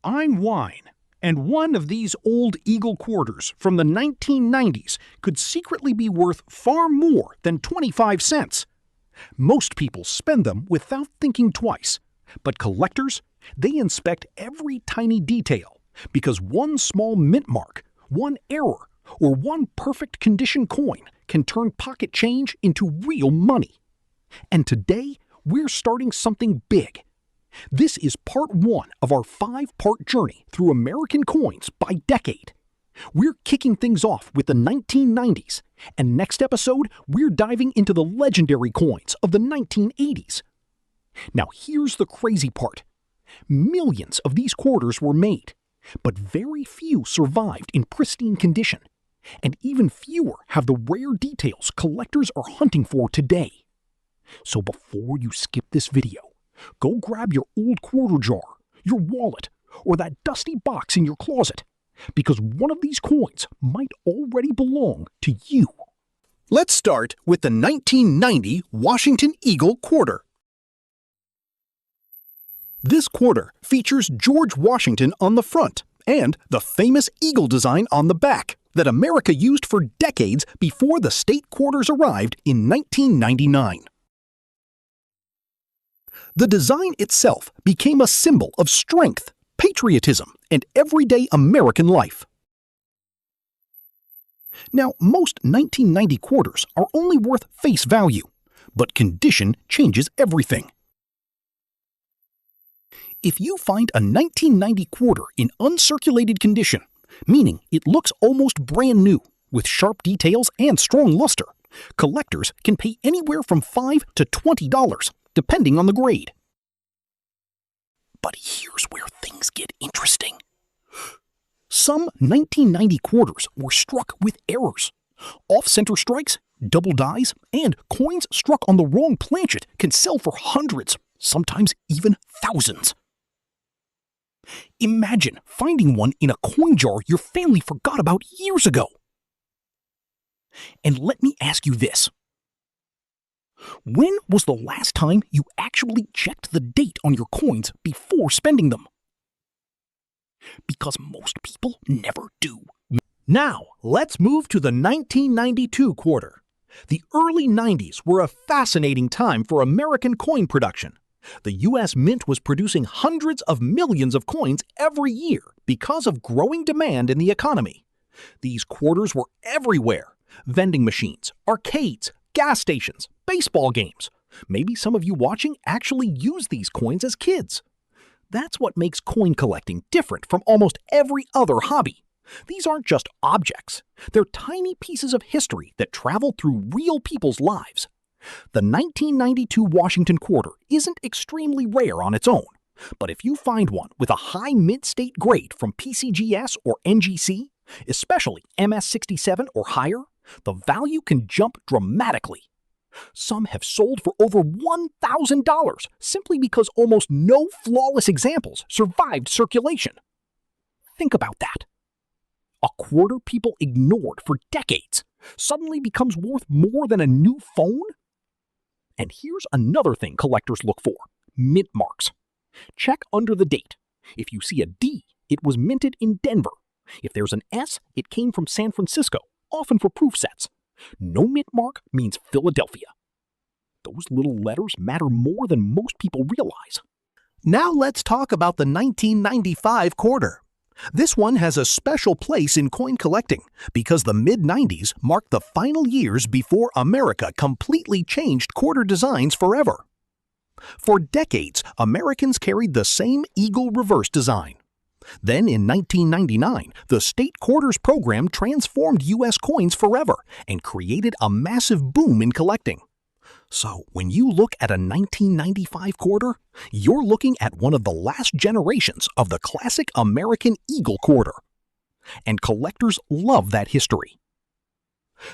I'm Wine, and one of these old Eagle quarters from the 1990s could secretly be worth far more than 25 cents. Most people spend them without thinking twice, but collectors, they inspect every tiny detail because one small mint mark, one error, or one perfect condition coin can turn pocket change into real money. And today, we're starting something big. This is part one of our 5-part journey through American coins by decade. We're kicking things off with the 1990s, and next episode, we're diving into the legendary coins of the 1980s. Now here's the crazy part. Millions of these quarters were made, but very few survived in pristine condition, and even fewer have the rare details collectors are hunting for today. So before you skip this video, go grab your old quarter jar, your wallet, or that dusty box in your closet, because one of these coins might already belong to you. Let's start with the 1990 Washington Eagle quarter. This quarter features George Washington on the front and the famous eagle design on the back that America used for decades before the state quarters arrived in 1999. The design itself became a symbol of strength, patriotism, and everyday American life. Now, most 1990 quarters are only worth face value, but condition changes everything. If you find a 1990 quarter in uncirculated condition, meaning it looks almost brand new, with sharp details and strong luster, collectors can pay anywhere from $5 to $20, depending on the grade. But here's where things get interesting. Some 1990 quarters were struck with errors. Off-center strikes, double dies, and coins struck on the wrong planchet can sell for hundreds, sometimes even thousands. Imagine finding one in a coin jar your family forgot about years ago. And let me ask you this. When was the last time you actually checked the date on your coins before spending them? Because most people never do. Now, let's move to the 1992 quarter. The early 90s were a fascinating time for American coin production. The U.S. Mint was producing hundreds of millions of coins every year because of growing demand in the economy. These quarters were everywhere. Vending machines, arcades, gas stations, baseball games. Maybe some of you watching actually use these coins as kids. That's what makes coin collecting different from almost every other hobby. These aren't just objects. They're tiny pieces of history that travel through real people's lives. The 1992 Washington quarter isn't extremely rare on its own, but if you find one with a high mint state grade from PCGS or NGC, especially MS67 or higher, the value can jump dramatically. Some have sold for over $1,000 simply because almost no flawless examples survived circulation. Think about that. A quarter people ignored for decades suddenly becomes worth more than a new phone? And here's another thing collectors look for: mint marks. Check under the date. If you see a D, it was minted in Denver. If there's an S, it came from San Francisco, often for proof sets. No mint mark means Philadelphia. Those little letters matter more than most people realize. Now let's talk about the 1995 quarter. This one has a special place in coin collecting because the mid-90s marked the final years before America completely changed quarter designs forever. For decades, Americans carried the same eagle reverse design. Then in 1999, the state quarters program transformed U.S. coins forever and created a massive boom in collecting. So when you look at a 1995 quarter, you're looking at one of the last generations of the classic American eagle quarter. And collectors love that history.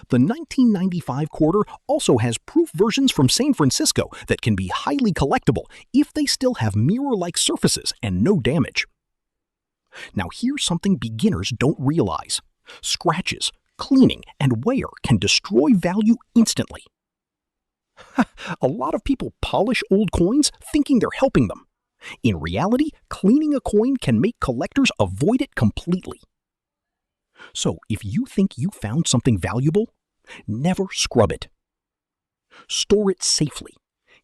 The 1995 quarter also has proof versions from San Francisco that can be highly collectible if they still have mirror-like surfaces and no damage. Now here's something beginners don't realize. Scratches, cleaning, and wear can destroy value instantly. A lot of people polish old coins thinking they're helping them. In reality, cleaning a coin can make collectors avoid it completely. So, if you think you found something valuable, never scrub it. Store it safely,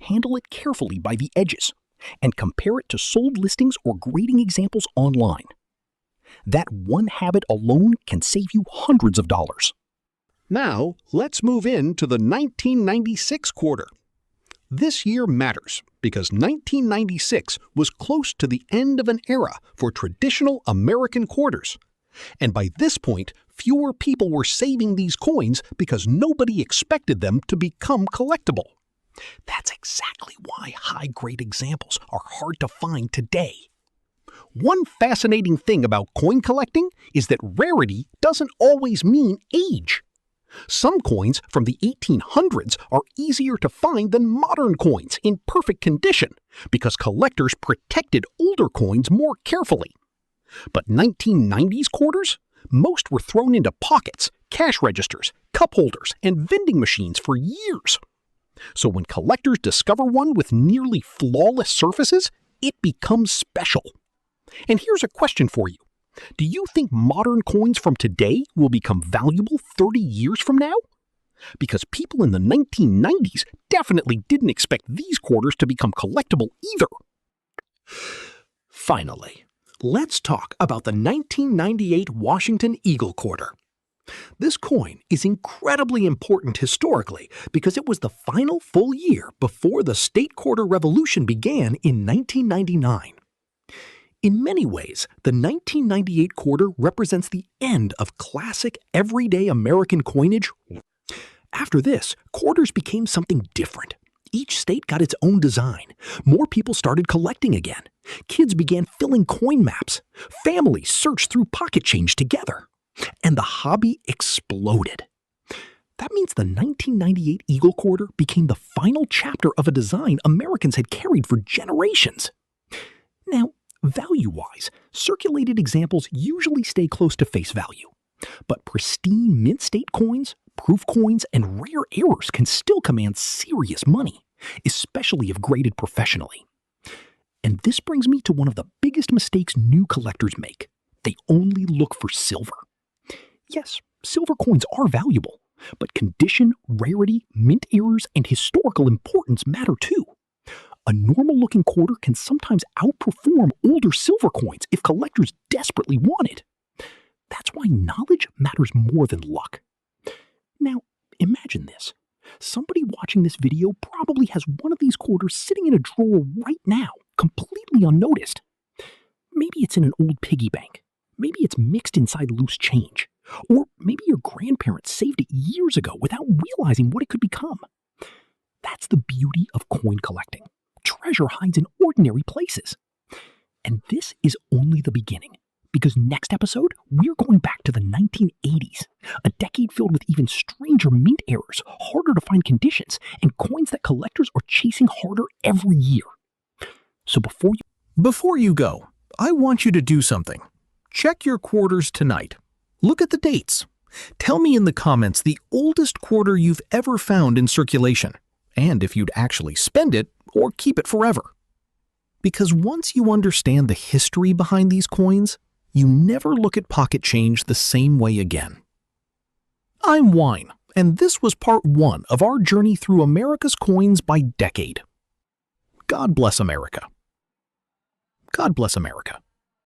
handle it carefully by the edges, and compare it to sold listings or grading examples online. That one habit alone can save you hundreds of dollars. Now, let's move into the 1996 quarter. This year matters because 1996 was close to the end of an era for traditional American quarters. And by this point, fewer people were saving these coins because nobody expected them to become collectible. That's exactly why high-grade examples are hard to find today. One fascinating thing about coin collecting is that rarity doesn't always mean age. Some coins from the 1800s are easier to find than modern coins in perfect condition because collectors protected older coins more carefully. But 1990s quarters? Most were thrown into pockets, cash registers, cup holders, and vending machines for years. So when collectors discover one with nearly flawless surfaces, it becomes special. And here's a question for you. Do you think modern coins from today will become valuable 30 years from now? Because people in the 1990s definitely didn't expect these quarters to become collectible either. Finally, let's talk about the 1998 Washington Eagle Quarter. This coin is incredibly important historically because it was the final full year before the state quarter revolution began in 1999. In many ways, the 1998 quarter represents the end of classic everyday American coinage. After this, quarters became something different. Each state got its own design. More people started collecting again. Kids began filling coin maps. Families searched through pocket change together. And the hobby exploded. That means the 1998 Eagle Quarter became the final chapter of a design Americans had carried for generations. Now, value-wise, circulated examples usually stay close to face value. But pristine mint state coins, proof coins, and rare errors can still command serious money, especially if graded professionally. And this brings me to one of the biggest mistakes new collectors make. They only look for silver. Yes, silver coins are valuable, but condition, rarity, mint errors, and historical importance matter too. A normal-looking quarter can sometimes outperform older silver coins if collectors desperately want it. That's why knowledge matters more than luck. Now, imagine this. Somebody watching this video probably has one of these quarters sitting in a drawer right now, completely unnoticed. Maybe it's in an old piggy bank. Maybe it's mixed inside loose change. Or maybe your grandparents saved it years ago without realizing what it could become. That's the beauty of coin collecting. Treasure hides in ordinary places. And this is only the beginning, because next episode, we're going back to the 1980s, a decade filled with even stranger mint errors, harder to find conditions, and coins that collectors are chasing harder every year. So before you go, I want you to do something. Check your quarters tonight. Look at the dates. Tell me in the comments the oldest quarter you've ever found in circulation, and if you'd actually spend it or keep it forever. Because once you understand the history behind these coins, you never look at pocket change the same way again. I'm Wine, and this was part 1 of our journey through America's coins by decade. God bless America. God bless America.